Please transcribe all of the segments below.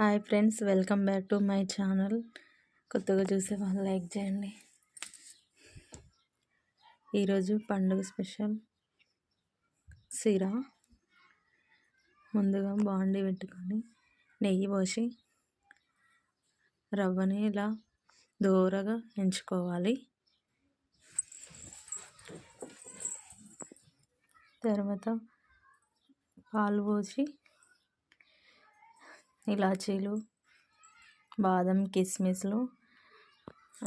Hi friends, welcome back to my channel. కొత్తగా చూసే వాళ్ళు లైక్ చేయండి. ఈరోజు పండుగ స్పెషల్ సిరా. ముందుగా బాండి పెట్టుకొని నెయ్యి పోసి రవ్వని ఇలా దోరగా ఎంచుకోవాలి. తర్వాత పాలు పోసి ఇలాచీలు, బాదం, కిస్మిస్లు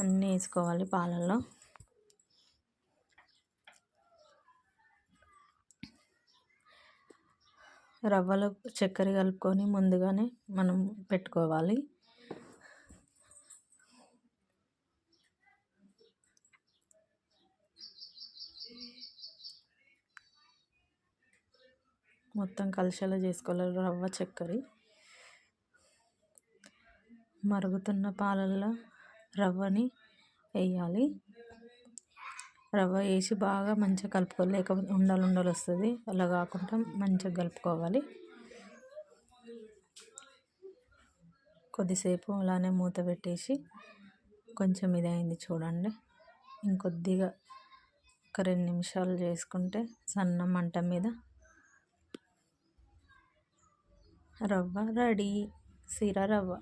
అన్నీ వేసుకోవాలి పాలల్లో. రవ్వలో చక్కెర కలుపుకొని ముందుగానే మనం పెట్టుకోవాలి. మొత్తం కలిసేలా చేసుకోవాలి రవ్వ చక్కెర. మరుగుతున్న పాలల్లో రవ్వని వేయాలి. రవ్వ వేసి బాగా మంచిగా కలుపుకోవాలి, లేకపోతే ఉండలు వస్తుంది. అలా కాకుండా మంచిగా కలుపుకోవాలి. కొద్దిసేపు అలానే మూత పెట్టేసి కొంచెం ఇదైంది చూడండి, ఇంకొద్దిగా ఒక 2 నిమిషాలు చేసుకుంటే సన్న మంట మీద రవ్వ రెడీ, సిరా రవ్వ.